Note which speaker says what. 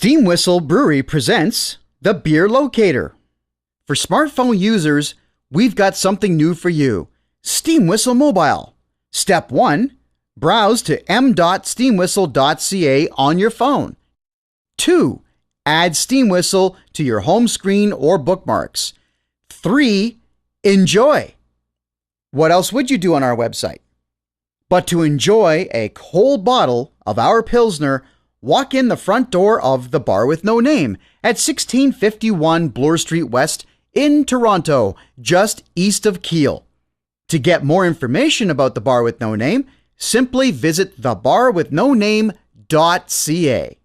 Speaker 1: Steam Whistle Brewery presents the Beer Locator. For smartphone users, we've got something new for you. Steam Whistle Mobile. Step 1. Browse to m.steamwhistle.ca on your phone. 2. Add Steam Whistle to your home screen or bookmarks. 3. Enjoy. What else would you do on our website? But to enjoy a cold bottle of our Pilsner, walk in the front door of the Bar with No Name at 1651 Bloor Street West in Toronto, just east of Keele. To get more information about the Bar with No Name, simply visit thebarwithnoname.ca.